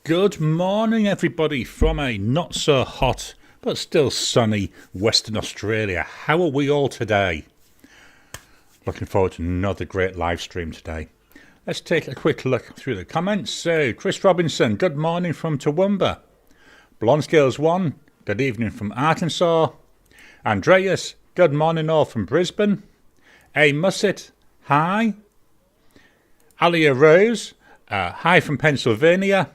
Good morning, everybody, from a not so hot but still sunny Western Australia. How are we all today? Looking forward to another great live stream today. Let's take a quick look through the comments. So, Chris Robinson, good morning from Toowoomba. Blonde Scales 1, good evening from Arkansas. Andreas, good morning all from Brisbane. A Musset, hi. Alia Rose, hi from Pennsylvania.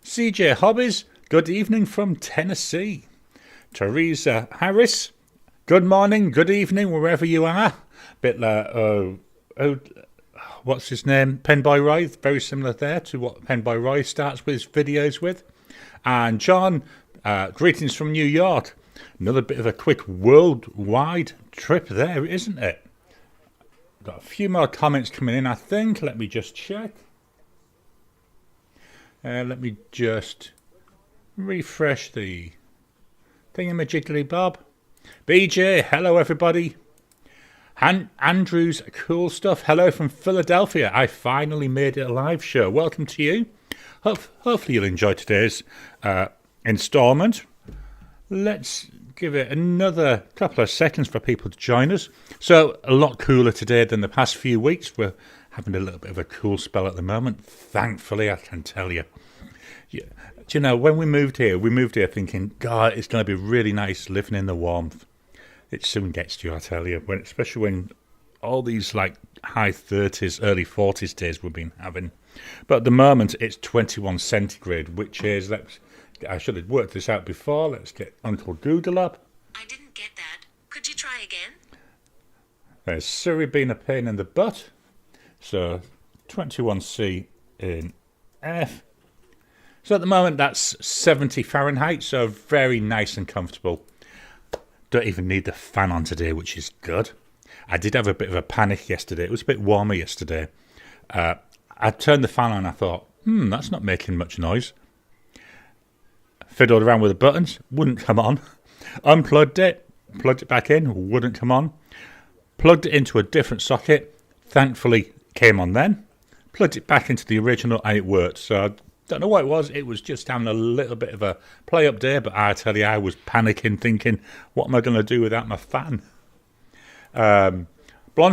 CJ Hobbies, good evening from Tennessee. Teresa Harris, good morning, good evening, wherever you are. Bit like, what's his name? Penboy Roy, very similar there to what Penboy Roy starts with his videos with. And John, greetings from New York. Another bit of a quick worldwide trip there, isn't it? Got a few more comments coming in, I think. Let me just check. Let me just refresh the thingamajigly bob. BJ, hello everybody. Andrew's cool stuff. Hello from Philadelphia. I finally made it a live show. Welcome to you. Hopefully you'll enjoy today's installment. Let's give it another couple of seconds for people to join us. So a lot cooler today than the past few weeks. We're having a little bit of a cool spell at the moment. Thankfully, I can tell you. Yeah. Do you know, when we moved here thinking, God, it's going to be really nice living in the warmth. It soon gets to you, I tell you. Especially when all these like high 30s, early 40s days we've been having. But at the moment, it's 21 centigrade, which is, I should have worked this out before. Let's get Uncle Google up. I didn't get that. Could you try again? There's Surrey being a pain in the butt. So 21C in F. So at the moment that's 70 Fahrenheit, so very nice and comfortable. Don't even need the fan on today, which is good. I did have a bit of a panic yesterday. It was a bit warmer yesterday. I turned the fan on, I thought, that's not making much noise. Fiddled around with the buttons, wouldn't come on. Unplugged it, plugged it back in, wouldn't come on. Plugged it into a different socket, thankfully came on then. Plugged it back into the original and it worked. So I don't know what it was just having a little bit of a play up day, but I tell you, I was panicking thinking, what am I going to do without my fan? Blonde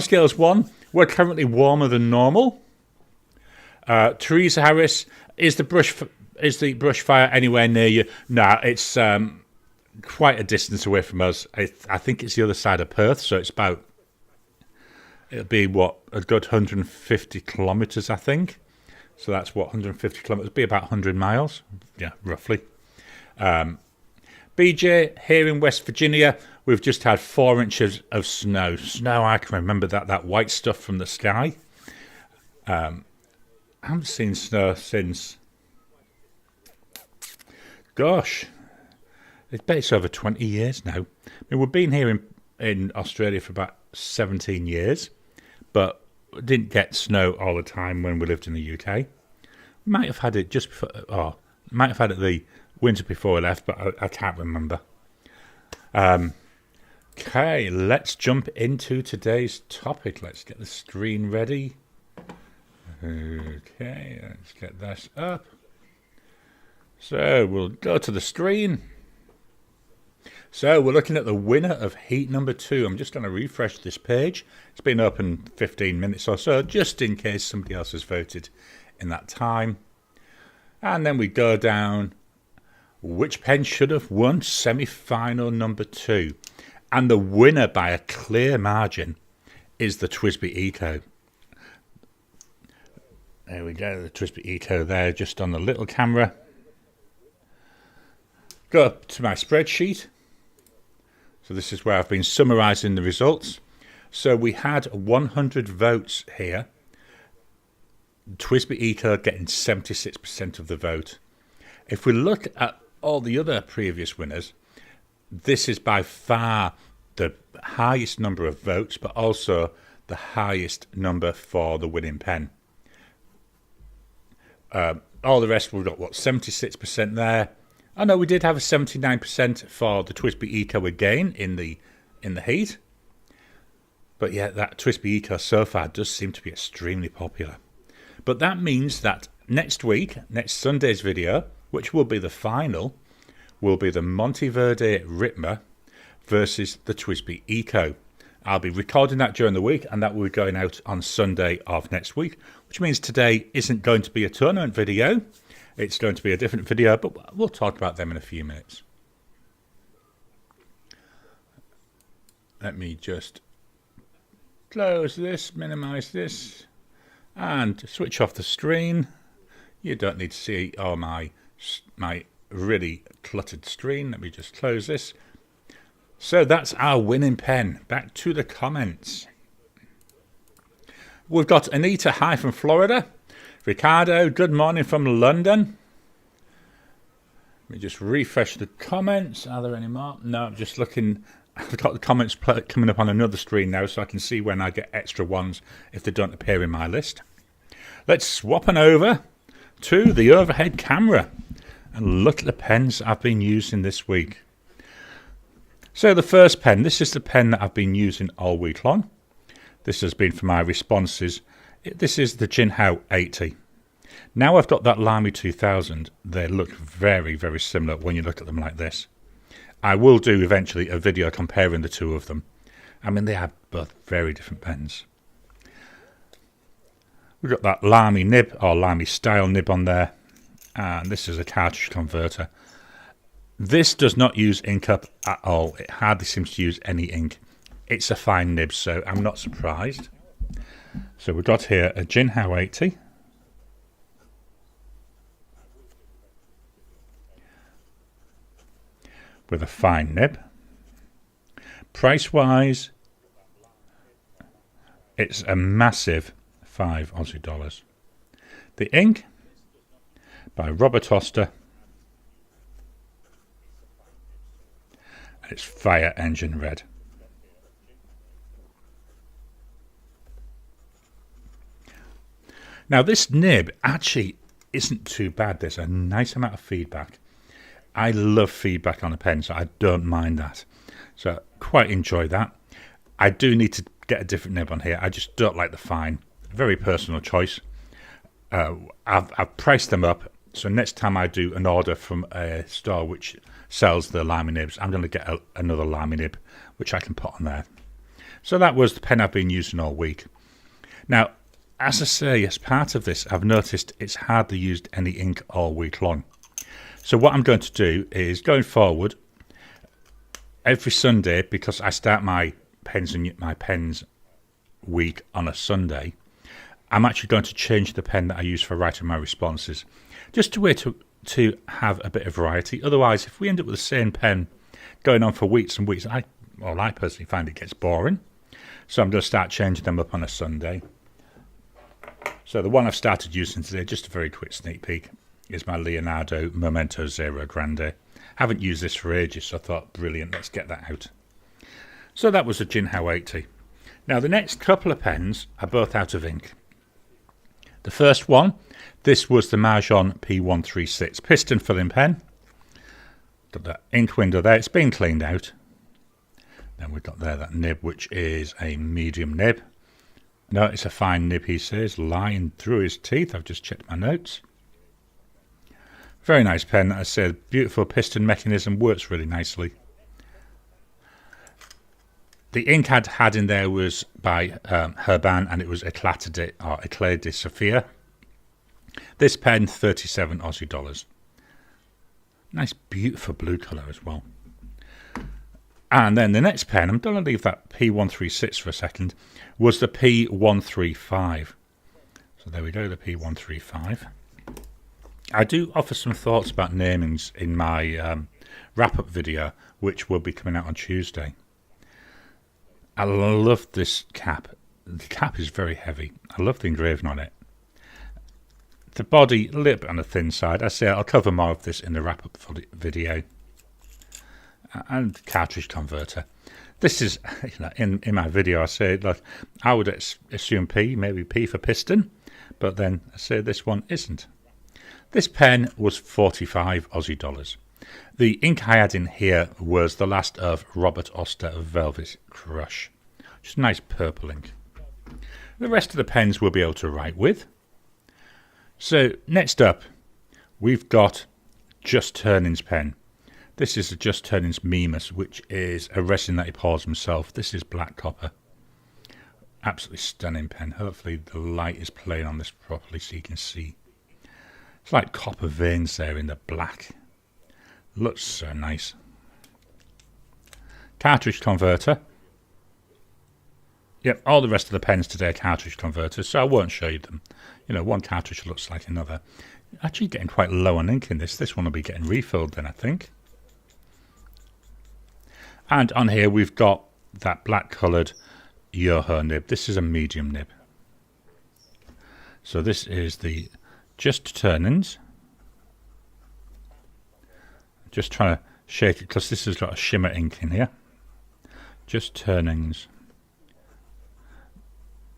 Scales 1, we're currently warmer than normal. Teresa Harris, is the brush fire anywhere near you? No, it's quite a distance away from us. I think it's the other side of Perth, so it'll be a good 150 kilometres, I think. So that's 150 kilometres, be about 100 miles, yeah, roughly. BJ, here in West Virginia, we've just had 4 inches of snow. Snow, I can remember that white stuff from the sky. I haven't seen snow since, gosh, I bet it's over 20 years now. I mean, we've been here in Australia for about 17 years, but didn't get snow all the time when we lived in the UK. Might have had it just before, might have had it the winter before we left, but I can't remember. Okay, let's jump into today's topic. Let's get the screen ready. Okay, let's get this up. So we'll go to the screen. So we're looking at the winner of heat number 2. I'm just going to refresh this page. It's been open 15 minutes or so, just in case somebody else has voted in that time. And then we go down. Which pen should have won semi-final number 2? And the winner by a clear margin is the TWSBI Eco. There we go, the TWSBI Eco there, just on the little camera. Go up to my spreadsheet. So this is where I've been summarising the results. So we had 100 votes here. TWSBI Eco getting 76% of the vote. If we look at all the other previous winners, this is by far the highest number of votes, but also the highest number for the winning pen. All the rest, we've got, 76% there. Oh no, we did have a 79% for the TWSBI Eco again in the heat. But yeah, that TWSBI Eco so far does seem to be extremely popular. But that means that next week, next Sunday's video, which will be the final, will be the Monteverde Ritma versus the TWSBI Eco. I'll be recording that during the week, and that will be going out on Sunday of next week, which means today isn't going to be a tournament video. It's going to be a different video, but we'll talk about them in a few minutes. Let me just close this, minimize this, and switch off the screen. You don't need to see all my really cluttered screen. Let me just close this. So that's our winning pen. Back to the comments. We've got Anita, hi from Florida. Ricardo, good morning from London. Let me just refresh the comments. Are there any more? No, I'm just looking. I've got the comments coming up on another screen now, so I can see when I get extra ones if they don't appear in my list. Let's swap on over to the overhead camera and look at the pens I've been using this week. So the first pen, this is the pen that I've been using all week long. This has been for my responses. This is the Jinhao 80. Now I've got that Lamy 2000. They look very, very similar when you look at them like this. I will do eventually a video comparing the two of them. I mean, they are both very different pens. We've got that Lamy nib, or Lamy style nib on there. And this is a cartridge converter. This does not use ink up at all. It hardly seems to use any ink. It's a fine nib, so I'm not surprised. So we've got here a Jinhao 80. With a fine nib. Price-wise, it's a massive £5 Aussie. The ink by Robert Oster. It's Fire Engine Red. Now this nib actually isn't too bad. There's a nice amount of feedback. I love feedback on a pen, so I don't mind that. So quite enjoy that. I do need to get a different nib on here. I just don't like the fine. Very personal choice. I've priced them up. So next time I do an order from a store which sells the Lamy nibs, I'm going to get another Lamy nib, which I can put on there. So that was the pen I've been using all week. Now, as I say, as part of this, I've noticed it's hardly used any ink all week long. So what I'm going to do is, going forward, every Sunday, because I start my pens week on a Sunday, I'm actually going to change the pen that I use for writing my responses, just a way to have a bit of variety. Otherwise, if we end up with the same pen going on for weeks and weeks, I personally find it gets boring. So I'm going to start changing them up on a Sunday. So the one I've started using today, just a very quick sneak peek, is my Leonardo Momento Zero Grande. Haven't used this for ages, so I thought, brilliant, let's get that out. So that was a Jinhao 80. Now the next couple of pens are both out of ink. The first one, this was the Majohn P136 piston filling pen. Got that ink window there, it's been cleaned out. Then we've got there that nib, which is a medium nib. No, it's a fine nib, he says, lying through his teeth. I've just checked my notes. Very nice pen. As I said, beautiful piston mechanism, works really nicely. The ink I'd had in there was by Herban, and it was Eclair de Sophia. This pen, 37 Aussie dollars. Nice, beautiful blue colour as well. And then the next pen, I'm going to leave that P136 for a second, was the P135. So there we go, the P135. I do offer some thoughts about namings in my wrap-up video, which will be coming out on Tuesday. I love this cap. The cap is very heavy. I love the engraving on it. The body, a little bit on the thin side. I say I'll cover more of this in the wrap-up video. And cartridge converter. This is, in my video I say, like, I would assume P, maybe P for piston, but then I say this one isn't. This pen was 45 Aussie dollars. The ink I had in here was the last of Robert Oster Velvet Crush. Just nice purple ink. The rest of the pens we'll be able to write with. So next up, we've got Just Turnings pen. This is a Just Turnings Mimas, which is a resin that he pours himself. This is black copper. Absolutely stunning pen. Hopefully the light is playing on this properly so you can see. It's like copper veins there in the black. Looks so nice. Cartridge converter. Yep, all the rest of the pens today are cartridge converters, so I won't show you them. You know, one cartridge looks like another. Actually getting quite low on ink in this. This one will be getting refilled then, I think. And on here we've got that black coloured Yoho nib. This is a medium nib. So this is the Just Turnings. Just trying to shake it because this has got a shimmer ink in here. Just Turnings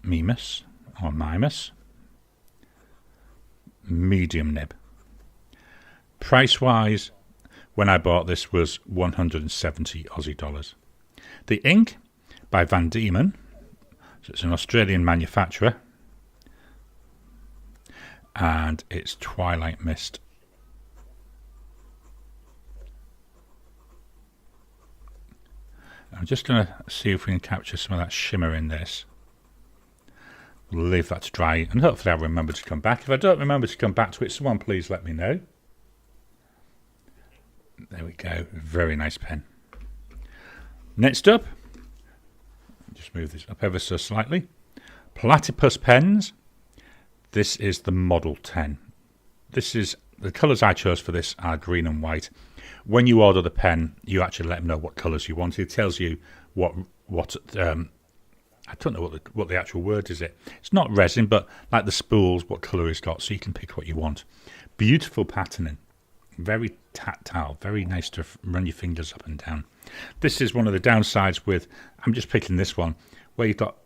Mimas or Mimas. Medium nib. Price wise, when I bought this was 170 Aussie dollars. The ink by Van Diemen, so it's an Australian manufacturer, and it's Twilight Mist. I'm just going to see if we can capture some of that shimmer in this. We'll leave that to dry and hopefully I'll remember to come back. If I don't remember to come back to it, someone please let me know. There we go. Very nice pen. Next up, just move this up ever so slightly. Platypus pens. This is the Model 10. This is the colours I chose for this are green and white. When you order the pen, you actually let them know what colours you want. It tells you what I don't know what the actual word is. It's not resin, but like the spools, what colour it's got, so you can pick what you want. Beautiful patterning, very tactile, very nice to run your fingers up and down. This is one of the downsides with, I'm just picking this one, where you've got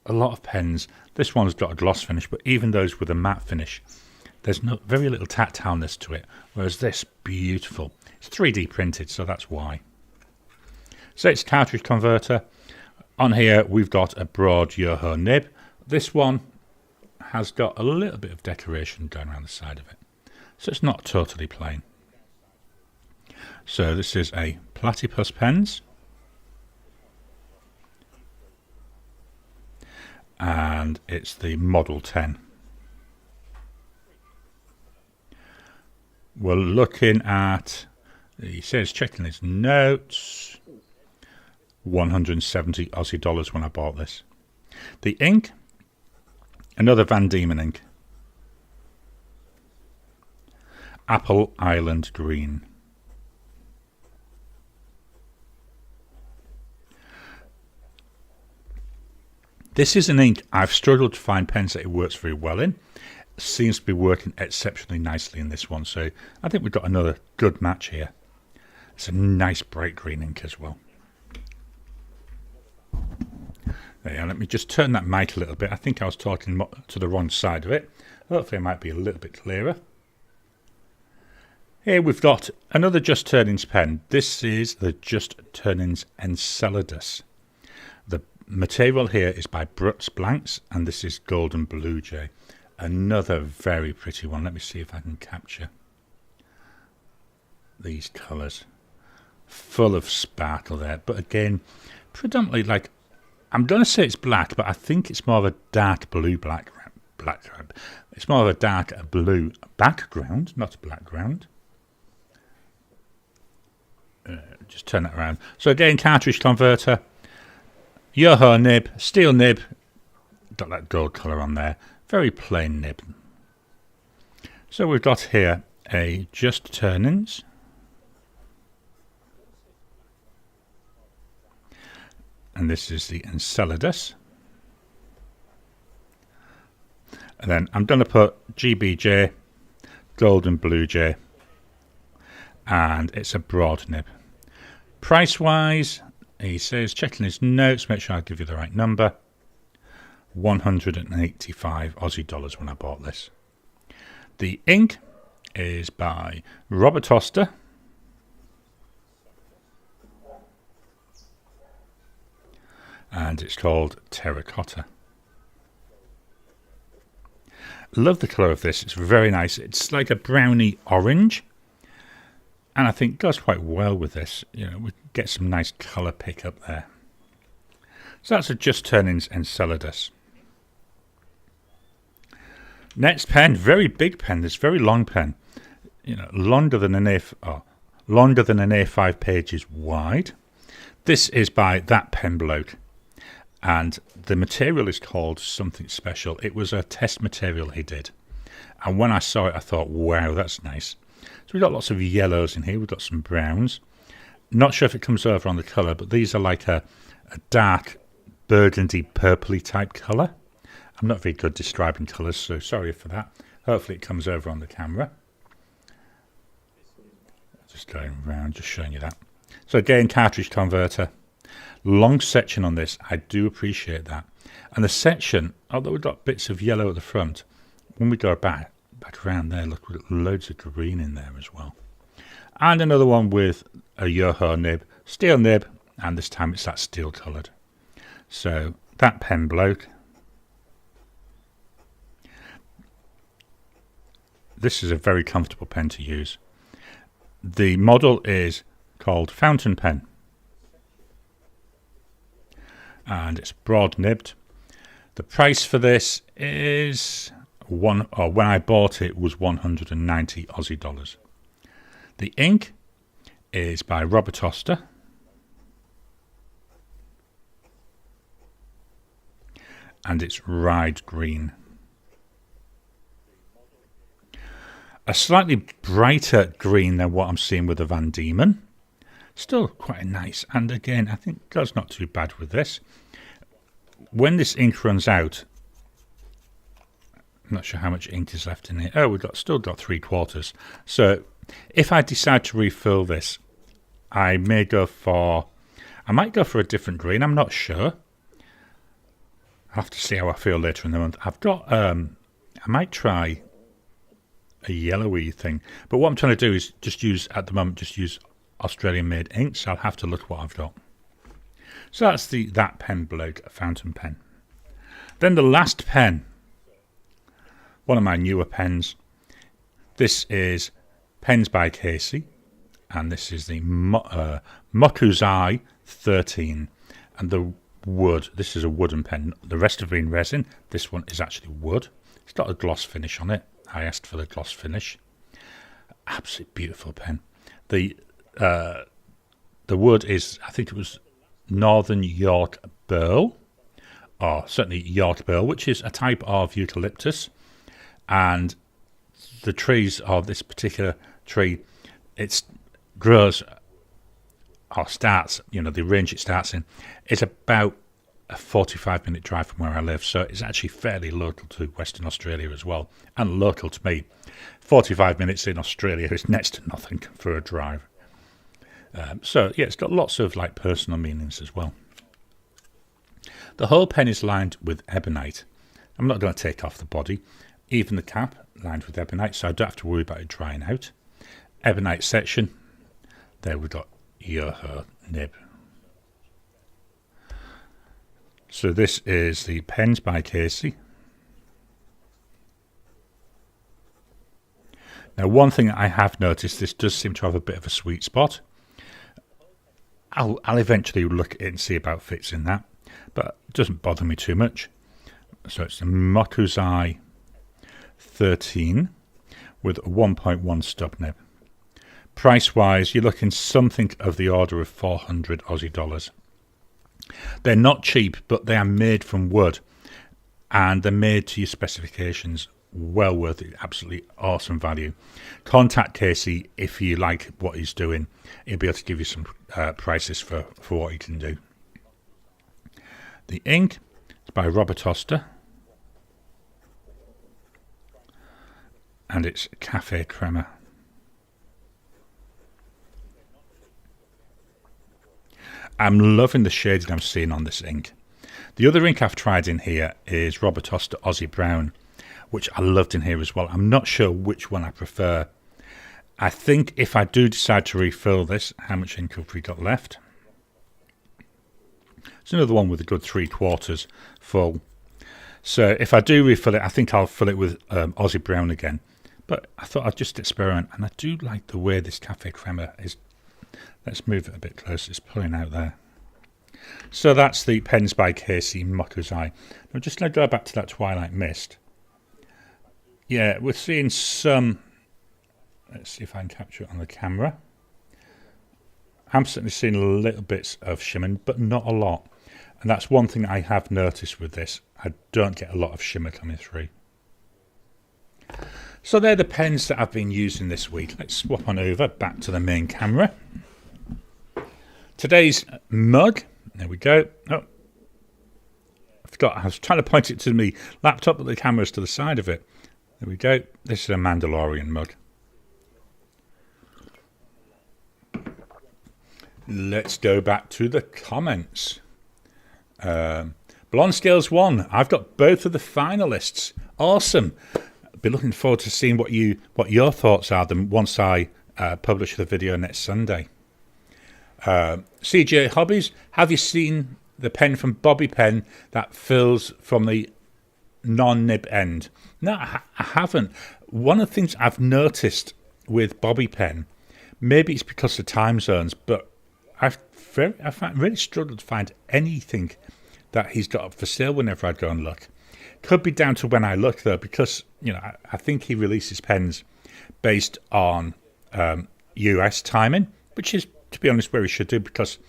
a lot of pens. This one's got a gloss finish, but even those with a matte finish, there's very little tactileness to it, whereas this, beautiful. It's 3D printed, so that's why. So it's cartridge converter. On here, we've got a broad Yoho nib. This one has got a little bit of decoration going around the side of it, so it's not totally plain. So this is a Platypus pens. And it's the Model 10. We're looking at, he says, checking his notes, 170 Aussie dollars when I bought this. The ink, another Van Diemen ink. Apple Island Green. This is an ink I've struggled to find pens that it works very well in. It seems to be working exceptionally nicely in this one, so I think we've got another good match here. It's a nice bright green ink as well. There, let me just turn that mic a little bit. I think I was talking to the wrong side of it. Hopefully it might be a little bit clearer. Here we've got another Just Turnings pen. This is the Just Turnings Enceladus. The material here is by Bruts Blanks, and this is Golden Blue Jay. Another very pretty one. Let me see if I can capture these colours. Full of sparkle there, but again, predominantly like, I'm going to say it's black, but I think it's more of a dark blue black. It's more of a dark blue background, not a background. Just turn that around. So again, cartridge converter, Yoho nib, steel nib, got that gold colour on there. Very plain nib. So we've got here a Just Turnings. And this is the Enceladus. And then I'm going to put GBJ, Golden Blue Jay, and it's a broad nib. Price wise, he says, checking his notes, make sure I give you the right number, 185 Aussie dollars when I bought this. The ink is by Robert Oster. And it's called Terracotta. Love the colour of this. It's very nice. It's like a browny orange. And I think it goes quite well with this. You know, we get some nice colour pickup there. So that's a Just Turnings Enceladus. Next pen, very big pen. This very long pen. You know, longer than an A5 pages wide. This is by That Pen Bloke. And the material is called something special. It was a test material he did. And when I saw it, I thought, wow, that's nice. So we've got lots of yellows in here. We've got some browns. Not sure if it comes over on the colour, but these are like a dark burgundy purpley type colour. I'm not very good describing colours, so sorry for that. Hopefully it comes over on the camera. Just going around, just showing you that. So again, cartridge converter. Long section on this. I do appreciate that. And the section, although we've got bits of yellow at the front, when we go back around there, look, we've got loads of green in there as well. And another one with a Yoho nib, steel nib, and this time it's that steel coloured. So That Pen Bloke. This is a very comfortable pen to use. The model is called Fountain Pen. And it's broad nibbed. The price for this is when I bought it was 190 Aussie dollars. The ink is by Robert Oster. And it's Ride Green. A slightly brighter green than what I'm seeing with the Van Diemen. Still quite nice. And again, I think that's not too bad with this. When this ink runs out, I'm not sure how much ink is left in here. Oh, we've still got 3/4. So if I decide to refill this, I might go for a different green. I'm not sure. I'll have to see how I feel later in the month. I've got, I might try a yellowy thing. But what I'm trying to do is just use Australian made ink. So I'll have to look at what I've got. So that's That Pen Bloke fountain pen. Then the last pen, one of my newer pens. This is Pens by Casey, and this is the Mokuzai 13, and the wood. This is a wooden pen. The rest have been resin. This one is actually wood. It's got a gloss finish on it. I asked for the gloss finish. Absolutely beautiful pen. The wood is, I think it was Northern York Burl, or certainly York Burl, which is a type of eucalyptus. And the trees of this particular tree, it grows or starts, the range it starts in, is about a 45-minute drive from where I live. So it's actually fairly local to Western Australia as well, and local to me. 45 minutes in Australia is next to nothing for a drive. So yeah, it's got lots of personal meanings as well. The whole pen is lined with ebonite. I'm not going to take off the body. Even the cap lined with ebonite, so I don't have to worry about it drying out. Ebonite section. There we've got Yoho nib. So this is the Pens by Casey. Now, one thing I have noticed, this does seem to have a bit of a sweet spot. I'll eventually look at it and see about fits in that, but it doesn't bother me too much. So it's the Mokuzai 13 with a 1.1 stub nib. Price-wise, you're looking something of the order of 400 Aussie dollars. They're not cheap, but they are made from wood, and they're made to your specifications. Well worth it. Absolutely awesome value. Contact Casey if you like what he's doing. He'll be able to give you some prices for what he can do. The ink is by Robert Oster, and it's Cafe Crema. I'm loving the shading I'm seeing on this ink. The other ink I've tried in here is Robert Oster Aussie Brown, which I loved in here as well. I'm not sure which one I prefer. I think if I do decide to refill this, how much ink have we got left? It's another one with a good 3/4 full. So if I do refill it, I think I'll fill it with Aussie Brown again. But I thought I'd just experiment, and I do like the way this cafe crema is. Let's move it a bit closer. It's pulling out there. So that's the Pens by Casey Mokuzai. I'm just going to go back to that Twilight Mist. Yeah, we're seeing some. Let's see if I can capture it on the camera. I'm certainly seeing little bits of shimmer, but not a lot. And that's one thing I have noticed with this. I don't get a lot of shimmer coming through. So they're the pens that I've been using this week. Let's swap on over back to the main camera. Today's mug. There we go. Oh, I forgot. I was trying to point it to my laptop, but the camera's to the side of it. There we go. This is a Mandalorian mug. Let's go back to the comments. Blonde Scales 1. I've got both of the finalists. Awesome. I'll be looking forward to seeing what your thoughts are then once I publish the video next Sunday. CJ Hobbies. Have you seen the pen from Bobby Pen that fills from the non-nib end? No, I haven't. One of the things I've noticed with Bobby Pen, maybe it's because of time zones, but I've really struggled to find anything that he's got up for sale whenever I go and look. Could be down to when I look though, because I think he releases pens based on US timing, which is, to be honest, where he should do, because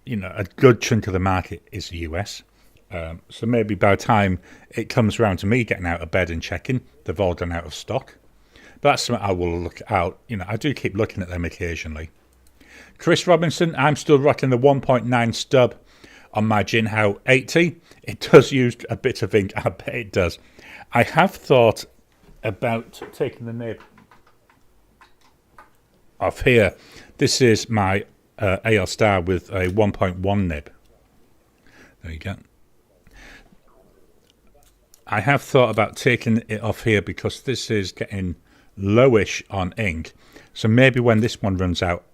a good chunk of the market is the US. So maybe by the time it comes around to me getting out of bed and checking, they've all gone out of stock. But that's something I will look out. I do keep looking at them occasionally. Chris Robinson, I'm still rocking the 1.9 stub on my Jinhao 80. It does use a bit of ink, I bet it does. I have thought about taking the nib off here. This is my AL Star with a 1.1 nib. There you go. I have thought about taking it off here because this is getting lowish on ink. So maybe when this one runs out,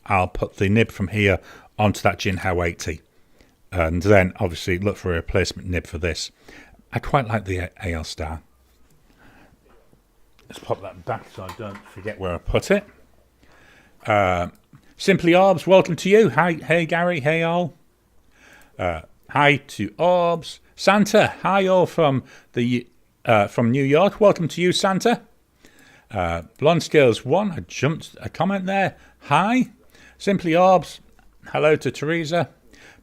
I'll put the nib from here onto that Jinhao 80. And then obviously look for a replacement nib for this. I quite like the AL Star. Let's pop that back so I don't forget where I put it. Simply Orbs, welcome to you. Hi, hey Gary, hey all. Hi to Orbs. Santa, hi all from New York. Welcome to you, Santa. Blonde Scales 1, I jumped a comment there. Hi. Simply Orbs, hello to Teresa.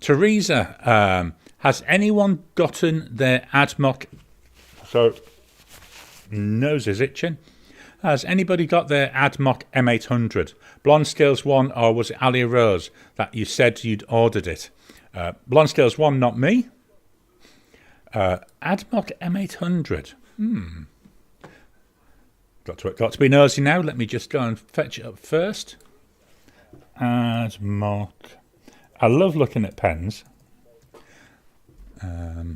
Teresa, has anyone gotten their AdMock? So, nose is itching. Has anybody got their AdMock M800? Blonde Scales 1, or was it Ali Rose that you said you'd ordered it? Blonde Scales 1, not me. AdMock M800. Got to be nosy now. Let me just go and fetch it up first. AdMock. I love looking at pens. Let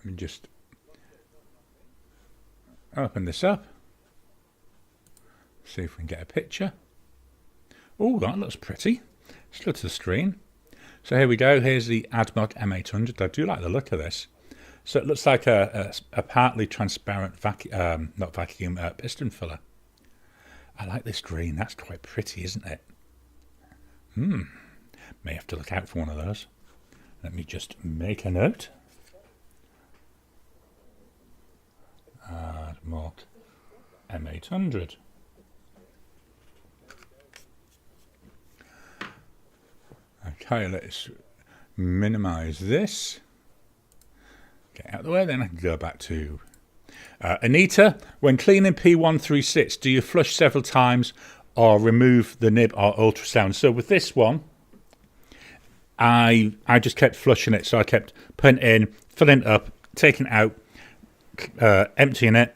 me just open this up. See if we can get a picture. Oh, that looks pretty. Let's go to the screen. So here we go. Here's the AdMock M800. I do like the look of this. So it looks like a partly transparent piston filler. I like this green. That's quite pretty, isn't it? May have to look out for one of those. Let me just make a note. AdMock M800. Okay, let's minimize this. Get out of the way, then I can go back to Anita. When cleaning P136, do you flush several times or remove the nib or ultrasound? So with this one, I just kept flushing it. So I kept putting it in, filling it up, taking it out, emptying it.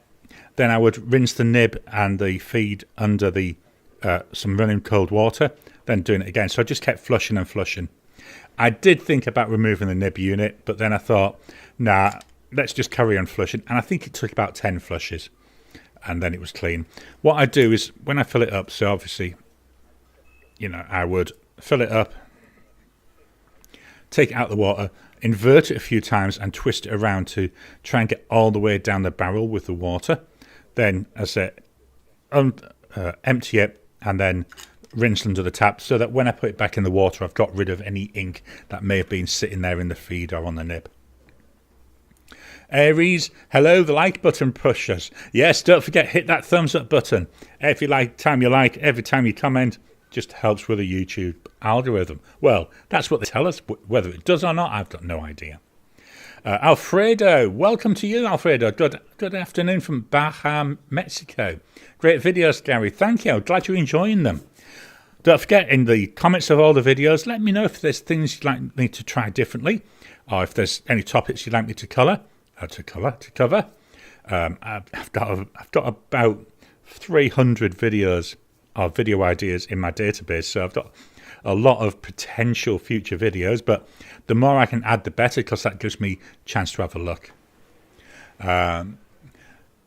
Then I would rinse the nib and the feed under the some running cold water, then doing it again. So I just kept flushing and flushing. I did think about removing the nib unit, but then I thought, nah, let's just carry on flushing. And I think it took about 10 flushes, and then it was clean. What I do is, when I fill it up, so obviously I would fill it up, take it out of the water, invert it a few times and twist it around to try and get all the way down the barrel with the water. Then, as I say, empty it and then rinse under the tap so that when I put it back in the water, I've got rid of any ink that may have been sitting there in the feed or on the nib. Aries, hello, the like button pushers. Yes, don't forget, hit that thumbs up button. Every time you like, every time you comment, just helps with the YouTube algorithm. Well, that's what they tell us. Whether it does or not, I've got no idea. Alfredo, welcome to you, Alfredo. Good afternoon from Baja, Mexico. Great videos, Gary. Thank you. I'm glad you're enjoying them. Don't forget, in the comments of all the videos, let me know if there's things you'd like me to try differently, or if there's any topics you'd like me to cover. I've got about 300 videos or video ideas in my database, so I've got a lot of potential future videos, but the more I can add, the better, because that gives me a chance to have a look.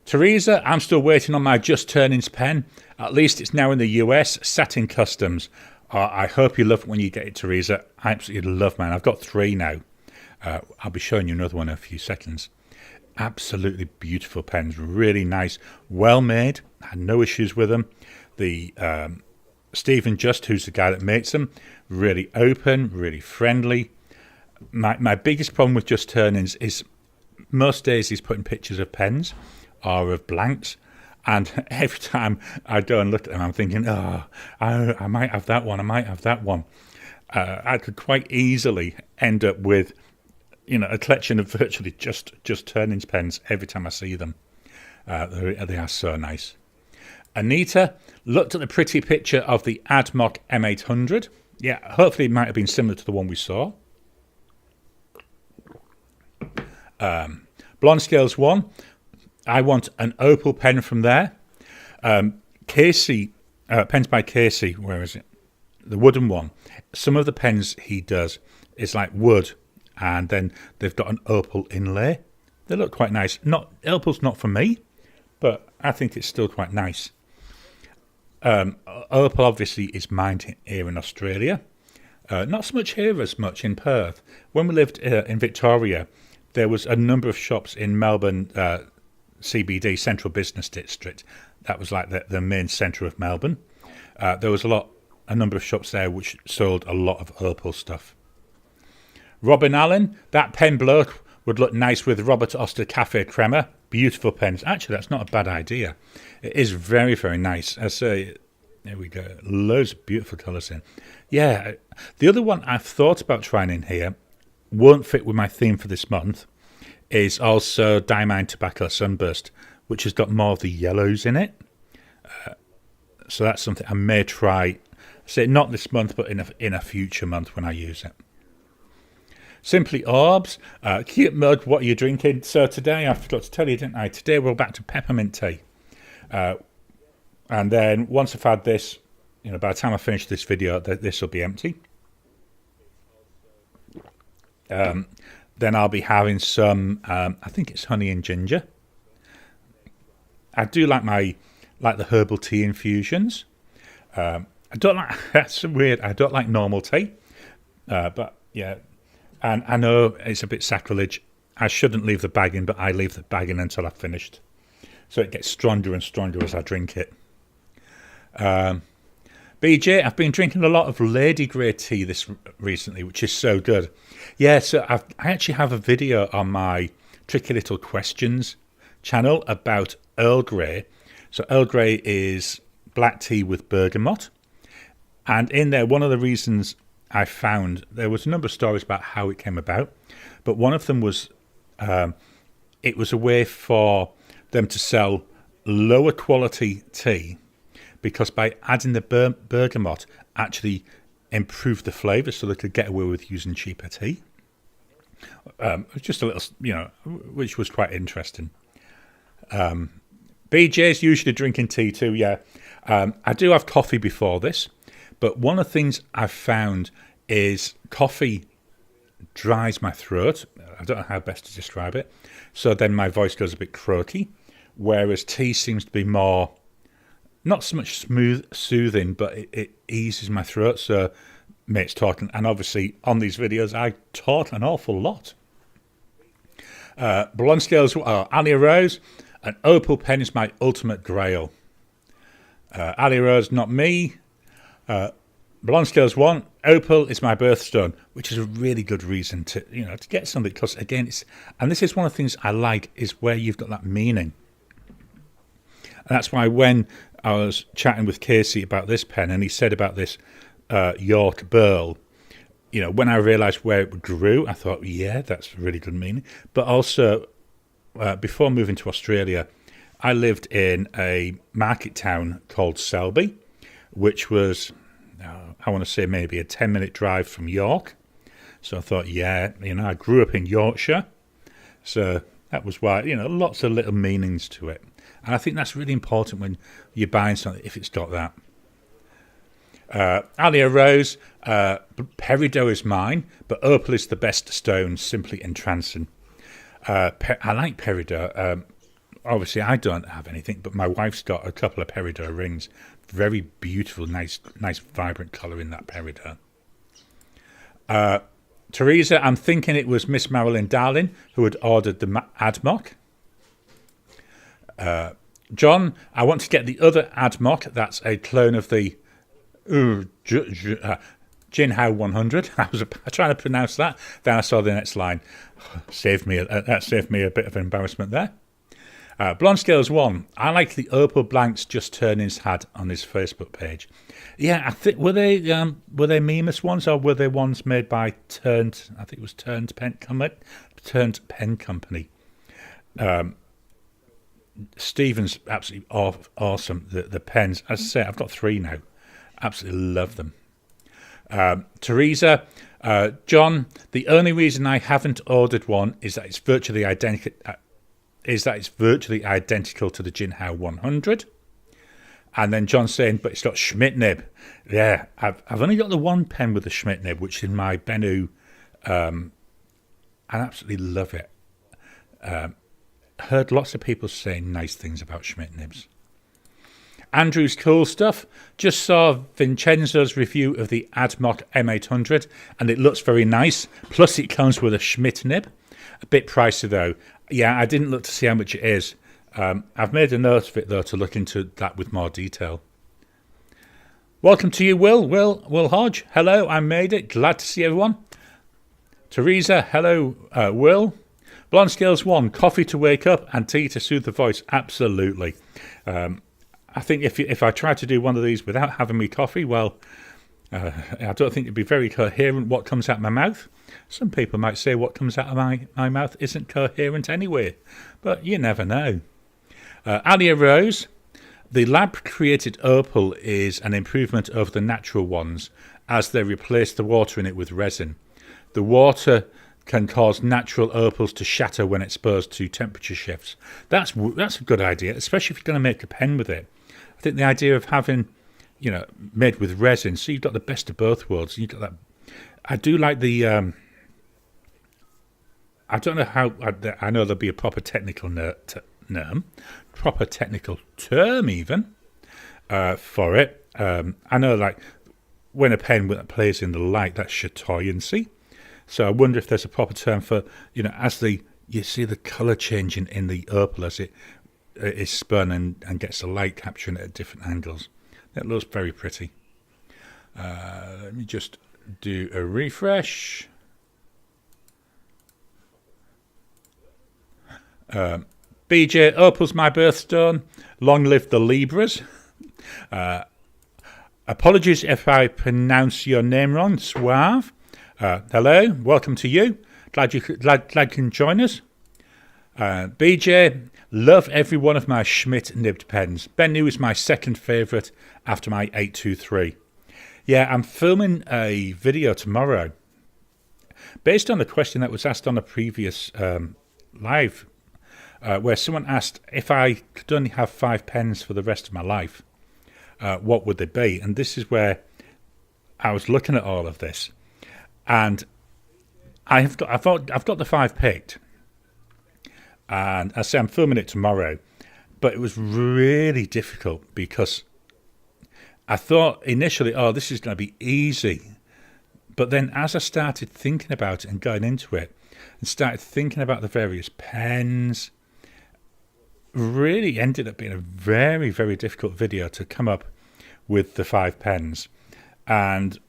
Teresa, I'm still waiting on my Just Turnings pen. At least it's now in the US, sat in customs. I hope you love it when you get it, Teresa. I absolutely love mine. I've got 3 now. I'll be showing you another one in a few seconds. Absolutely beautiful pens, really nice, well made. Had no issues with them. The Stephen Just, who's the guy that makes them, really open, really friendly. My biggest problem with Just Turnings is most days he's putting pictures of pens or of blanks, and every time I go and look at them, I'm thinking, I might have that one, I might have that one. I could quite easily end up with a collection of virtually just Turnings pens every time I see them. They are so nice. Anita looked at the pretty picture of the Admoc M800. Yeah, hopefully it might have been similar to the one we saw. Blonde Scales 1. I want an opal pen from there. Casey, Pens by Casey, where is it? The wooden one. Some of the pens he does is like wood, and then they've got an opal inlay. They look quite nice. Opal's not for me, but I think it's still quite nice. Opal obviously is mined here in Australia. Not so much here as much in Perth. When we lived in Victoria, there was a number of shops in Melbourne CBD, Central Business District. That was like the main centre of Melbourne. There was a number of shops there which sold a lot of opal stuff. Robin Allen, that pen bloke would look nice with Robert Oster Cafe Crema. Beautiful pens. Actually, that's not a bad idea. It is very, very nice. I say, there we go. Loads of beautiful colours in. Yeah, the other one I've thought about trying in here, won't fit with my theme for this month, is also Diamine Tobacco Sunburst, which has got more of the yellows in it. So that's something I may try. Say not this month, but in a future month when I use it. Simply Orbs, cute mug, what are you drinking? So today, I forgot to tell you, didn't I? Today we're back to peppermint tea. And then once I've had this, by the time I finish this video, this will be empty. Then I'll be having some, I think it's honey and ginger. I do like the herbal tea infusions. I don't like, that's weird, I don't like normal tea. But yeah, and I know it's a bit sacrilege. I shouldn't leave the bag in, but I leave the bag in until I've finished. So it gets stronger and stronger as I drink it. BJ, I've been drinking a lot of Lady Grey tea recently, which is so good. Yeah, so I actually have a video on my Tricky Little Questions channel about Earl Grey. So Earl Grey is black tea with bergamot. And in there, one of the reasons I found, there was a number of stories about how it came about, but one of them was it was a way for them to sell lower quality tea, because by adding the bergamot actually improved the flavour, so they could get away with using cheaper tea. Just a little, which was quite interesting. BJ's usually drinking tea too, yeah. I do have coffee before this, but one of the things I've found is coffee dries my throat. I don't know how best to describe it. So then my voice goes a bit croaky, whereas tea seems to be more not so much smooth soothing, but it eases my throat. So mates talking, and obviously on these videos I talk an awful lot. Blonde scales are Ali Rose, and opal pen is my ultimate grail. Ali Rose, not me. Blonde scales 1, opal is my birthstone, which is a really good reason to to get something, because again and this is one of the things I like, is where you've got that meaning. And that's why when I was chatting with Casey about this pen, and he said about this York Burl, when I realised where it grew, I thought, yeah, that's really good meaning. But also, before moving to Australia, I lived in a market town called Selby, which was, I want to say maybe a 10-minute drive from York. So I thought, yeah, I grew up in Yorkshire. So that was why, lots of little meanings to it. And I think that's really important when you're buying something, if it's got that. Alia Rose, Peridot is mine, but opal is the best stone, simply entrancing. I like Peridot. Obviously, I don't have anything, but my wife's got a couple of Peridot rings. Very beautiful, nice, vibrant colour in that Peridot. Teresa, I'm thinking it was Miss Marilyn Darling who had ordered the Admoc. John, I want to get the other Admoc. That's a clone of the Jinhao 100. I was trying to pronounce that. Then I saw the next line. That saved me a bit of embarrassment there. Blonde Scales 1. I like the opal blanks just Turnings had on his Facebook page. Yeah, I think were they Mimas ones, or were they ones made by Turned? I think it was Turned Pen Company. Stephen's absolutely awesome. The pens, as I say, I've got 3 now. Absolutely love them. Teresa, John, the only reason I haven't ordered one is that it's virtually identical. To the Jinhao 100. And then John saying, but it's got Schmidt nib. Yeah, I've only got the one pen with the Schmidt nib, which is in my Bennu. I absolutely love it. Heard lots of people saying nice things about Schmidt nibs. Andrew's cool stuff. Just saw Vincenzo's review of the Admoc M800, and it looks very nice. Plus, it comes with a Schmidt nib. A bit pricey though. Yeah, I didn't look to see how much it is. I've made a note of it though to look into that with more detail. Welcome to you, Will Hodge. Hello, I made it. Glad to see everyone. Teresa, hello, Will. Blonde Scales 1, coffee to wake up and tea to soothe the voice. Absolutely. I think if I try to do one of these without having me coffee, well, I don't think it'd be very coherent what comes out of my mouth. Some people might say what comes out of my mouth isn't coherent anyway, but you never know. Alia Rose, the lab-created opal is an improvement over the natural ones as they replace the water in it with resin. The water can cause natural opals to shatter when exposed to temperature shifts. That's a good idea, especially if you're going to make a pen with it. I think the idea of having, made with resin, so you've got the best of both worlds. You've got that. I do like the. I don't know how. I know there'll be a proper technical term even for it. I know, like when a pen plays in the light, that's chatoyancy. So I wonder if there's a proper term for, as you see the colour changing in the opal as it is spun and gets the light capturing it at different angles. That looks very pretty. Let me just do a refresh. BJ, opal's my birthstone. Long live the Libras. Apologies if I pronounce your name wrong, Suave. Hello, welcome to you. Glad you can join us. BJ, love every one of my Schmidt nibbed pens. Bennu is my second favourite after my 823. Yeah, I'm filming a video tomorrow based on the question that was asked on a previous live, where someone asked if I could only have 5 pens for the rest of my life, what would they be? And this is where I was looking at all of this. And I've got the 5 picked, and I say I'm filming it tomorrow, but it was really difficult because I thought initially, oh, this is going to be easy. But then as I started thinking about it and going into it and started thinking about the various pens, really ended up being a very, very difficult video to come up with the 5 pens. And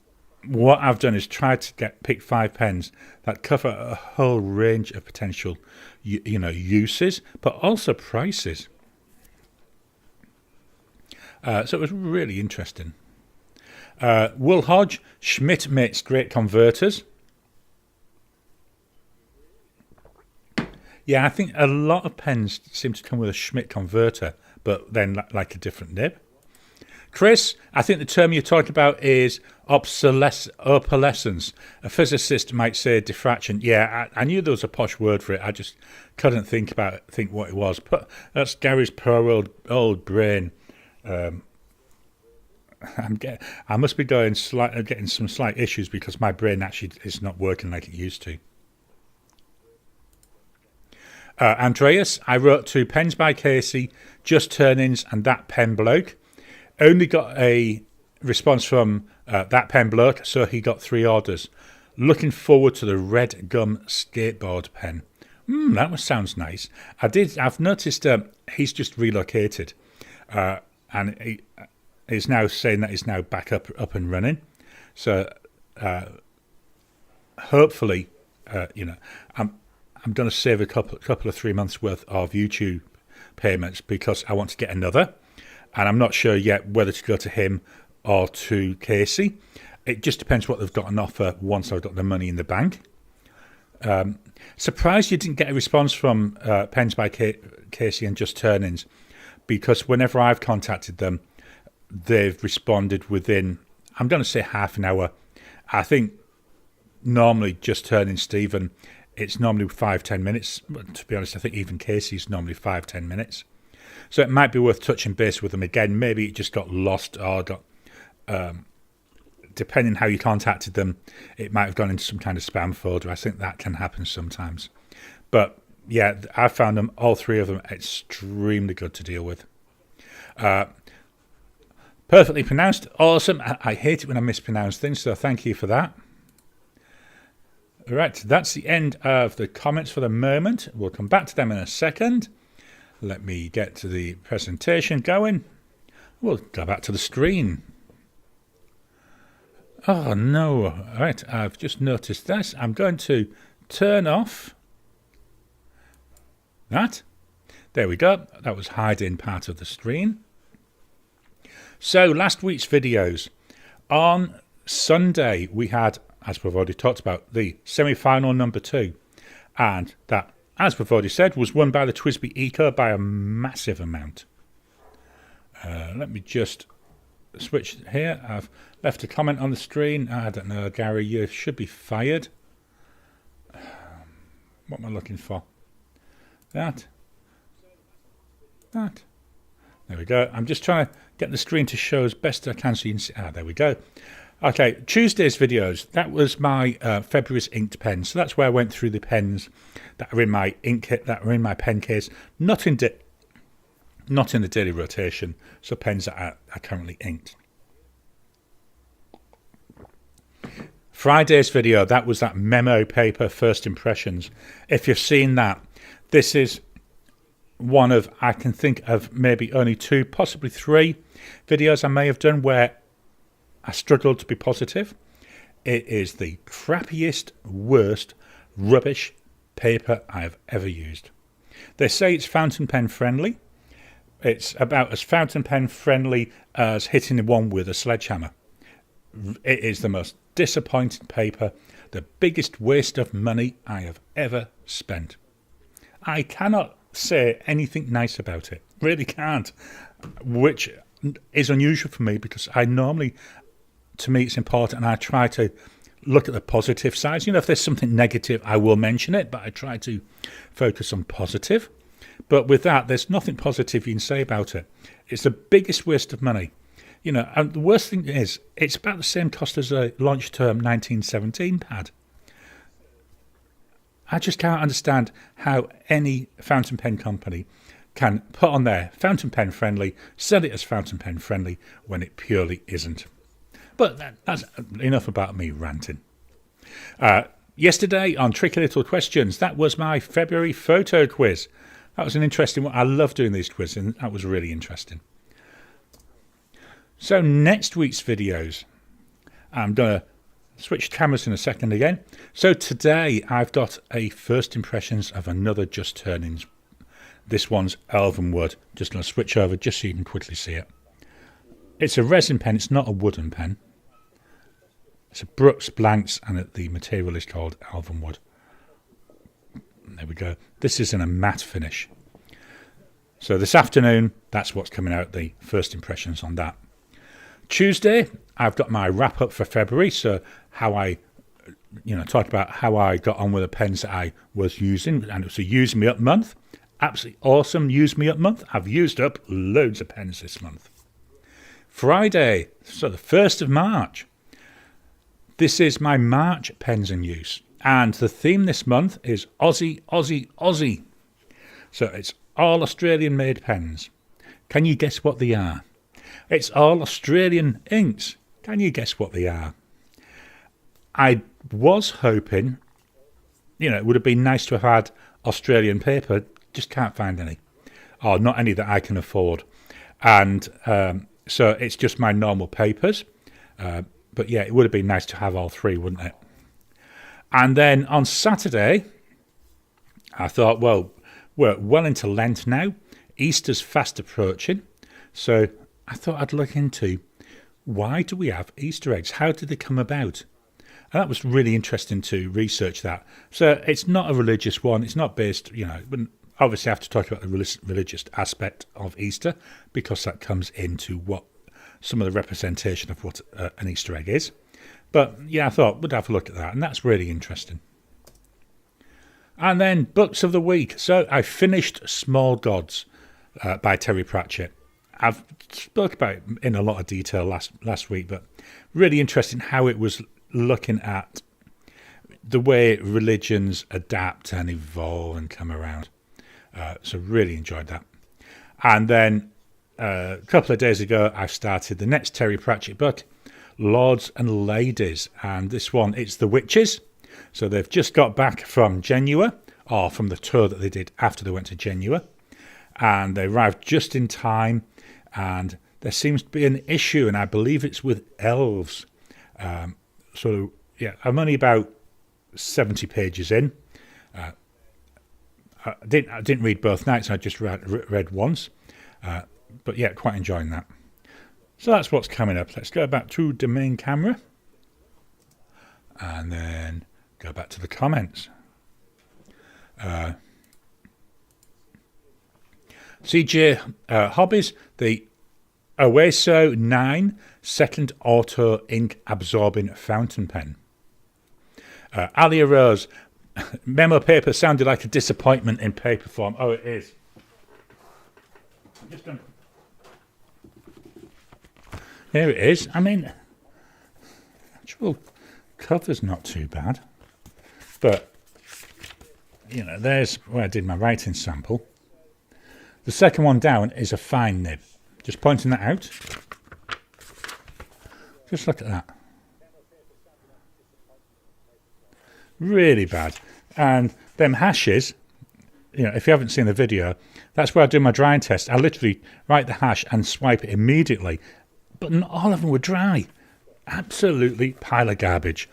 what I've done is tried to pick 5 pens that cover a whole range of potential, uses, but also prices. So it was really interesting. Will Hodge, Schmidt makes great converters. Yeah, I think a lot of pens seem to come with a Schmidt converter, but then like a different nib. Chris, I think the term you're talking about is opalescence. A physicist might say diffraction. Yeah, I knew there was a posh word for it. I just couldn't think what it was. But that's Gary's poor old brain. I must be getting some slight issues because my brain actually is not working like it used to. Andreas, I wrote 2 pens by Casey, Just Turnings and That Pen Bloke. Only got a response from That Pen Bloke, so he got 3 orders. Looking forward to the Red Gum skateboard pen. That sounds nice. I've noticed he's just relocated, and he's now saying that he's now back up and running. So hopefully, I'm going to save a couple of 3 months worth of YouTube payments because I want to get another, and I'm not sure yet whether to go to him or to Casey. It just depends what they've got on offer once I've got the money in the bank. Surprised you didn't get a response from Pens by Casey and Just Turnings, because whenever I've contacted them, they've responded within, I'm going to say half an hour. I think normally Just Turnings, Stephen, it's normally 5-10 minutes. But to be honest, I think even Casey's normally 5-10 minutes. So it might be worth touching base with them again. Maybe it just got lost or got, depending how you contacted them, it might have gone into some kind of spam folder. I think that can happen sometimes. But yeah, I found them, all 3 of them, extremely good to deal with. Perfectly pronounced, awesome. I hate it when I mispronounce things, so thank you for that. Right, that's the end of the comments for the moment. We'll come back to them in a second. Let me get to the presentation going. We'll go back to the screen. Oh no, right, I've just noticed this. I'm going to turn off that. There we go. That was hiding part of the screen. So last week's videos. On Sunday we had, as we've already talked about, the semi-final number 2. And that, as we've already said, was won by the TWSBI Eco by a massive amount. Let me just switch here. I've left a comment on the screen. I don't know, Gary, you should be fired. What am I looking for? That. There we go. I'm just trying to get the screen to show as best I can so you can see. There we go. Okay, Tuesday's videos. That was my February's inked pen. So that's where I went through the pens that are in my ink kit, that are in my pen case. Not in the daily rotation. So pens that are currently inked. Friday's video, that was that memo paper first impressions. If you've seen that, this is one of, I can think of maybe only 2, possibly 3 videos I may have done where I struggled to be positive. It is the crappiest, worst, rubbish paper I have ever used. They say it's fountain pen friendly. It's about as fountain pen friendly as hitting one with a sledgehammer. It is the most disappointing paper, the biggest waste of money I have ever spent. I cannot say anything nice about it, really can't, which is unusual for me because I normally, to me it's important and I try to look at the positive sides. If there's something negative I will mention it, but I try to focus on positive. But with that, there's nothing positive you can say about it. It's the biggest waste of money. And the worst thing is, it's about the same cost as a launch term 1917 pad. I just can't understand how any fountain pen company can put on there fountain pen friendly, sell it as fountain pen friendly when it purely isn't. But that's enough about me ranting. Yesterday on Tricky Little Questions, that was my February photo quiz. That was an interesting one. I love doing these quizzes, and that was really interesting. So next week's videos, I'm going to switch cameras in a second again. So today I've got a first impressions of another Just Turnings. This one's Elven Wood. Just going to switch over just so you can quickly see it. It's a resin pen, it's not a wooden pen. It's a Brooks Blanks and the material is called Elven Wood. There we go. This is in a matte finish. So this afternoon, that's what's coming out, the first impressions on that. Tuesday, I've got my wrap up for February. So how I, talked about how I got on with the pens that I was using. And it was a Use Me Up month. Absolutely awesome Use Me Up month. I've used up loads of pens this month. Friday, so the 1st of March. This is my March pens in use. And the theme this month is Aussie, Aussie, Aussie. So it's all Australian made pens. Can you guess what they are? It's all Australian inks. Can you guess what they are? I was hoping, it would have been nice to have had Australian paper. Just can't find any. Or not any that I can afford. And so it's just my normal papers. But yeah, it would have been nice to have all three, wouldn't it? And then on Saturday, I thought, well, we're well into Lent now. Easter's fast approaching. So I thought I'd look into why do we have Easter eggs? How did they come about? And that was really interesting to research that. So it's not a religious one. It's not based, obviously I have to talk about the religious aspect of Easter because that comes into what some of the representation of what an Easter egg is. But yeah, I thought we'd have a look at that, and that's really interesting. And then books of the week. So I finished Small Gods by Terry Pratchett. I've spoke about it in a lot of detail last week, but really interesting how it was looking at the way religions adapt and evolve and come around. So really enjoyed that. And then a couple of days ago, I started the next Terry Pratchett book, Lords and Ladies. And this one, it's The Witches. So they've just got back from Genua, or from the tour that they did after they went to Genua. And they arrived just in time. And there seems to be an issue, and I believe it's with elves. So, yeah, I'm only about 70 pages in. I didn't read both nights. I just read once. But yeah, quite enjoying that. So that's what's coming up. Let's go back to the main camera. And then go back to the comments. CJ Hobbies, the Oaso 9 second auto ink absorbing fountain pen. Alia Rose, memo paper sounded like a disappointment in paper form. Oh, it is. I'm just going to... Here it is. I mean, actual cover's not too bad. But, there's where I did my writing sample. The second one down is a fine nib. Just pointing that out. Just look at that. Really bad. And them hashes, if you haven't seen the video, that's where I do my drying test. I literally write the hash and swipe it immediately. But not all of them were dry. Absolutely pile of garbage.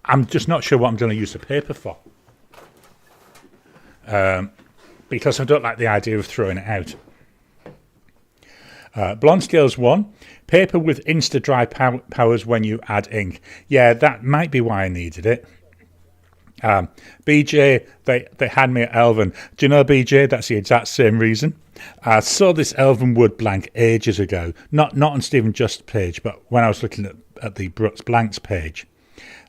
I'm just not sure what I'm going to use the paper for. Because I don't like the idea of throwing it out. Blonde Scales 1. Paper with insta-dry powers when you add ink. Yeah, that might be why I needed it. BJ, they had me at Elven. Do you know, BJ, that's the exact same reason. I saw this Elven Wood blank ages ago. Not on Stephen Just's page, but when I was looking at the Brooks Blanks page.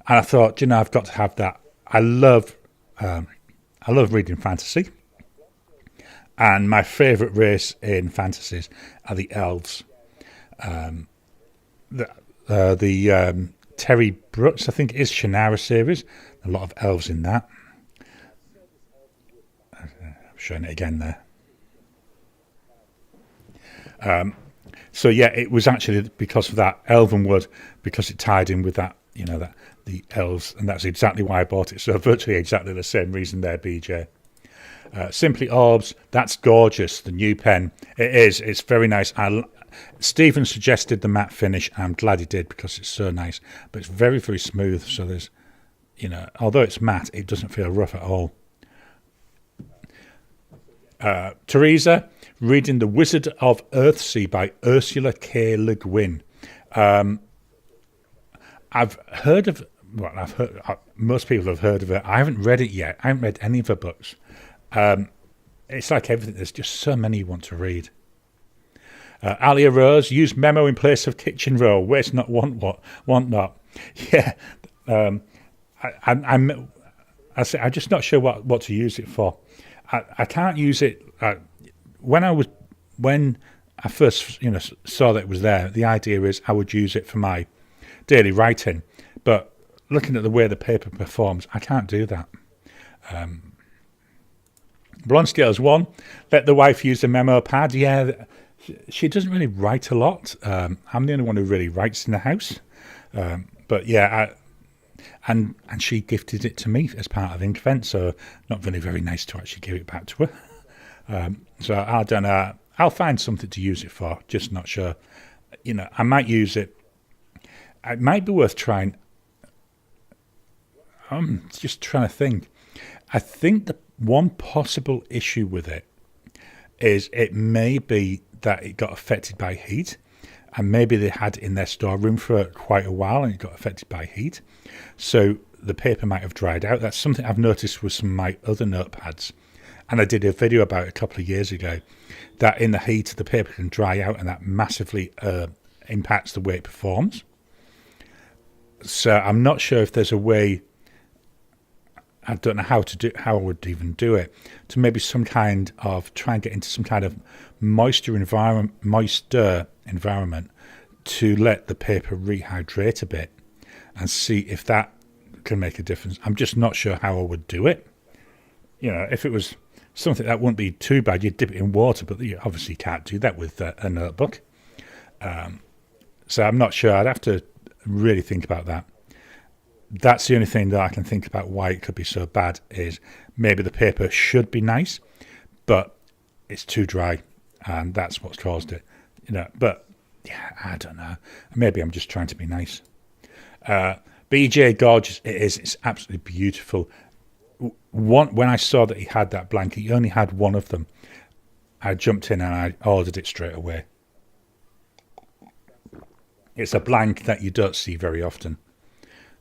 And I thought, I've got to have that. I love reading fantasy. And my favourite race in fantasies are the elves. The Terry Brooks, I think, is Shannara series. A lot of elves in that. Showing it again there. So yeah, it was actually because of that elven wood, because it tied in with that, that the elves, and that's exactly why I bought it. So virtually exactly the same reason there, BJ. Simply Orbs, that's gorgeous. The new pen, it is. It's very nice. Stephen suggested the matte finish. I'm glad he did because it's so nice. But it's very, very smooth. So there's, although it's matte, it doesn't feel rough at all. Teresa, reading The Wizard of Earthsea by Ursula K. Le Guin. I've heard of. Well, most people have heard of it. I haven't read it yet. I haven't read any of her books. It's like everything. There's just so many you want to read. Alia Rose, use memo in place of kitchen roll. Waste not, want not. Yeah. I'm just not sure what to use it for. I can't use it. When I first saw that it was there, the idea is I would use it for my daily writing. But looking at the way the paper performs, I can't do that. Blonde Scales 1, let the wife use the memo pad. Yeah, she doesn't really write a lot. I'm the only one who really writes in the house. But yeah, and she gifted it to me as part of Inkvent, so not really very nice to actually give it back to her. So I don't know. I'll find something to use it for, just not sure. I might use it. It might be worth trying. I'm just trying to think. I think the one possible issue with it is it may be that it got affected by heat, and maybe they had it in their storeroom for quite a while and it got affected by heat. So the paper might have dried out. That's something I've noticed with some of my other notepads. And I did a video about it a couple of years ago, that in the heat the paper can dry out and that massively impacts the way it performs. So I'm not sure if there's a way, I don't know how I would even do it, to maybe some kind of try and get into some kind of moisture environment to let the paper rehydrate a bit and see if that can make a difference. I'm just not sure how I would do it. If it was something that wouldn't be too bad, you'd dip it in water, but you obviously can't do that with a notebook. So I'm not sure. I'd have to really think about that. That's the only thing that I can think about why it could be so bad, is maybe the paper should be nice, but it's too dry, and that's what's caused it. But yeah, I don't know. Maybe I'm just trying to be nice. BJ, gorgeous. It is. It's absolutely beautiful. When I saw that he had that blanket, he only had one of them. I jumped in and I ordered it straight away. It's a blank that you don't see very often.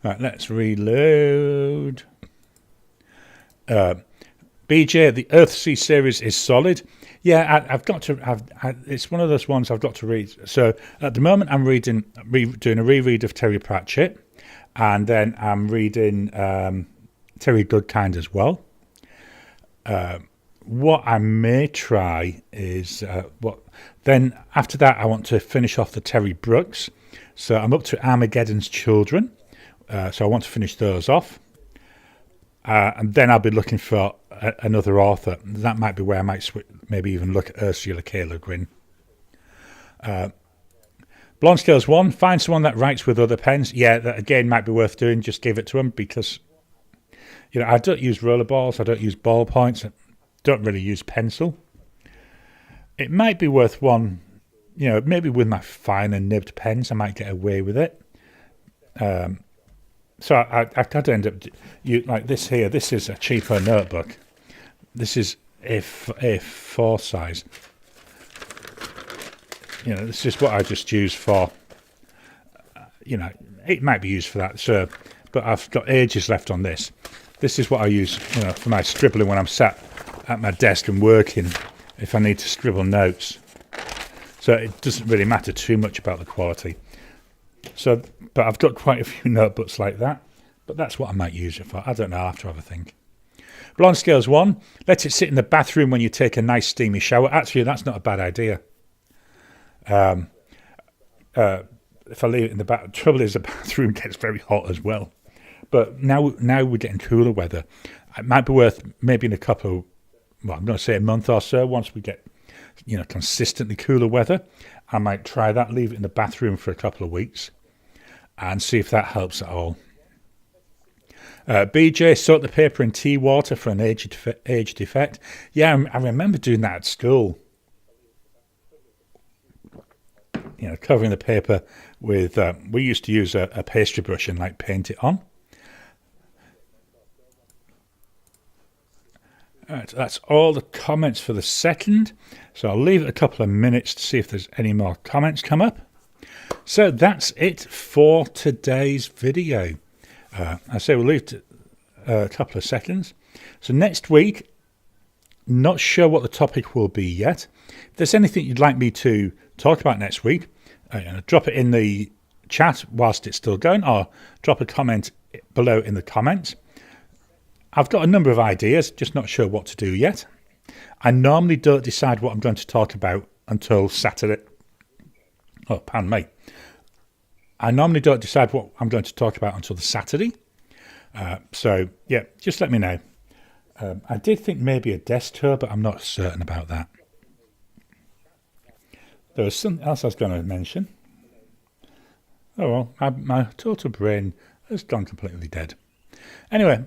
Right, let's reload. BJ, the Earthsea series is solid. Yeah, I've got to have. It's one of those ones I've got to read. So at the moment, I'm doing a reread of Terry Pratchett, and then I'm reading Terry Goodkind as well. What I may try is then after that I want to finish off the Terry Brooks. So I'm up to Armageddon's Children. So I want to finish those off. And then I'll be looking for another author. That might be where I might maybe even look at Ursula K. Le Guin. Blonde Scales 1, find someone that writes with other pens. Yeah, that again might be worth doing. Just give it to them, because I don't use rollerballs. I don't use ballpoints. I don't really use pencil. It might be worth one, maybe with my finer nibbed pens I might get away with it. So I've got to end up like this here. This is a cheaper notebook. This is A4 size. This is what I just use for. It might be used for that. So, but I've got ages left on this. This is what I use, for my scribbling when I'm sat at my desk and working. If I need to scribble notes, so it doesn't really matter too much about the quality. So, but I've got quite a few notebooks like that. But that's what I might use it for. I don't know. I'll have to have a think. Blonde Scales 1. Let it sit in the bathroom when you take a nice steamy shower. Actually, that's not a bad idea. If I leave it in the bath, trouble is the bathroom gets very hot as well. But now we're getting cooler weather. It might be worth maybe in a couple well, I'm going to say a month or so, once we get, consistently cooler weather. I might try that, leave it in the bathroom for a couple of weeks and see if that helps at all. BJ, soak the paper in tea water for an aged effect. Yeah, I remember doing that at school. Covering the paper with, we used to use a pastry brush and paint it on. Alright, that's all the comments for the second. So I'll leave it a couple of minutes to see if there's any more comments come up. So that's it for today's video. I say we'll leave it a couple of seconds. So next week, not sure what the topic will be yet. If there's anything you'd like me to talk about next week, drop it in the chat whilst it's still going, or drop a comment below in the comments. I've got a number of ideas, just not sure what to do yet. I normally don't decide what I'm going to talk about until Saturday. Oh, pardon me. I normally don't decide what I'm going to talk about until the Saturday. So, yeah, just let me know. I did think maybe a desk tour, but I'm not certain about that. There was something else I was going to mention. Oh, well, my total brain has gone completely dead. Anyway,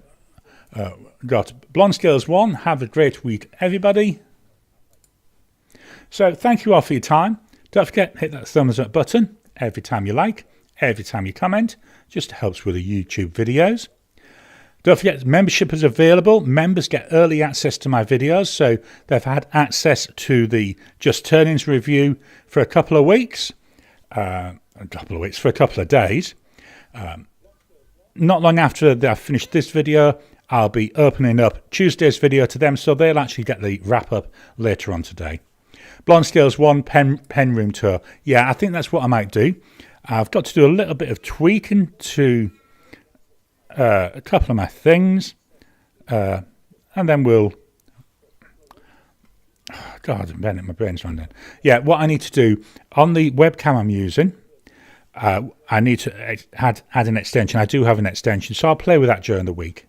got Blonde Scales 1. Have a great week, everybody. So, thank you all for your time. Don't forget, hit that thumbs up button every time you like, every time you comment. Just helps with the YouTube videos. Don't forget, membership is available. Members get early access to my videos, so they've had access to the Just Turnings review for a couple of weeks. For a couple of days. Not long after I've finished this video, I'll be opening up Tuesday's video to them, so they'll actually get the wrap-up later on today. Blonde Scales 1 pen room tour. Yeah, I think that's what I might do. I've got to do a little bit of tweaking to a couple of my things, and then we'll... Oh, God, Bennett, my brain's run down. Yeah, what I need to do on the webcam I'm using, I need to add an extension. I do have an extension, so I'll play with that during the week.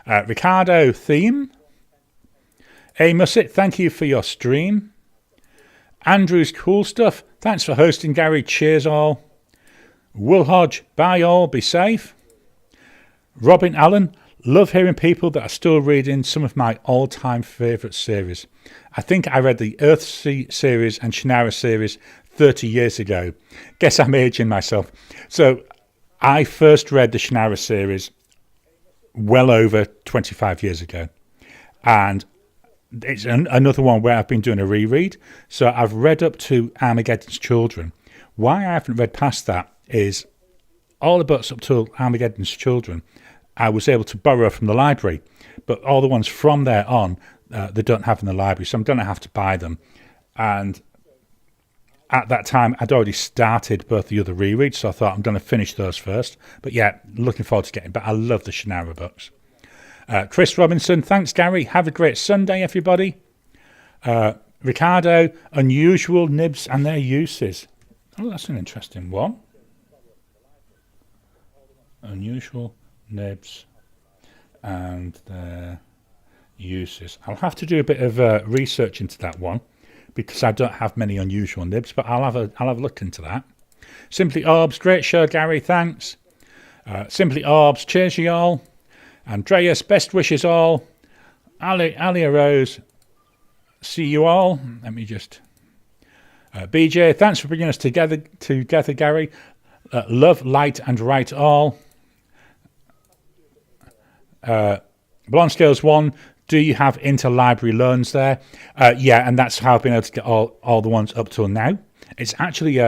Ricardo theme. Hey Musset, thank you for your stream. Andrew's cool stuff. Thanks for hosting, Gary. Cheers all. Will Hodge, bye all. Be safe. Robin Allen, love hearing people that are still reading some of my all-time favourite series. I think I read the Earthsea series and Shannara series 30 years ago. Guess I'm aging myself. So I first read the Shannara series well over 25 years ago. And it's another one where I've been doing a reread. So I've read up to Armageddon's Children. Why I haven't read past that is all the books up to Armageddon's Children I was able to borrow from the library. But all the ones from there on, they don't have in the library. So I'm going to have to buy them. And at that time, I'd already started both the other rereads, so I thought I'm going to finish those first. But yeah, looking forward to getting back. I love the Shannara books. Chris Robinson, thanks, Gary. Have a great Sunday, everybody. Ricardo, unusual nibs and their uses. Oh, that's an interesting one. Unusual nibs and their uses. I'll have to do a bit of research into that one, because I don't have many unusual nibs, but I'll have a look into that. Simply Orbs, great show, Gary, thanks. Simply Orbs, cheers you all. Andreas, best wishes all. Ali Rose, see you all. Let me just... BJ, thanks for bringing us together, Gary. Love, light and right all. Blonde Scales 1, do you have interlibrary loans there? Yeah, and that's how I've been able to get all the ones up till now. It's actually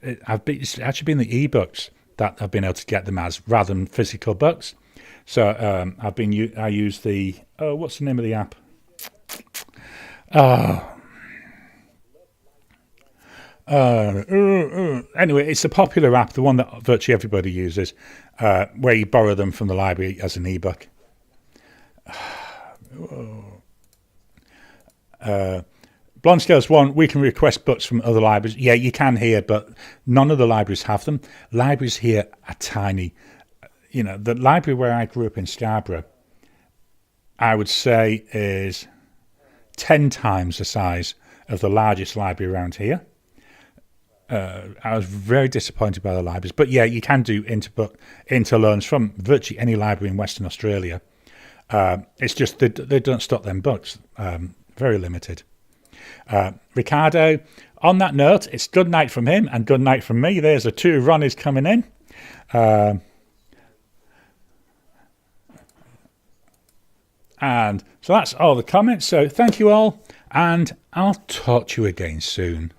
it's actually been the ebooks that I've been able to get them as, rather than physical books. So I use the what's the name of the app? Anyway, it's a popular app, the one that virtually everybody uses, where you borrow them from the library as an ebook. Blonde Scales 1, we can request books from other libraries. Yeah, you can here, but none of the libraries have them. Libraries here are tiny. You know, the library where I grew up in Scarborough, I would say is 10 times the size of the largest library around here. I was very disappointed by the libraries. But yeah, you can do interloans from virtually any library in Western Australia. It's just they don't stock them books. Very limited. Ricardo, on that note, it's good night from him and good night from me. There's the two Ronnies coming in. And so that's all the comments. So thank you all, and I'll talk to you again soon.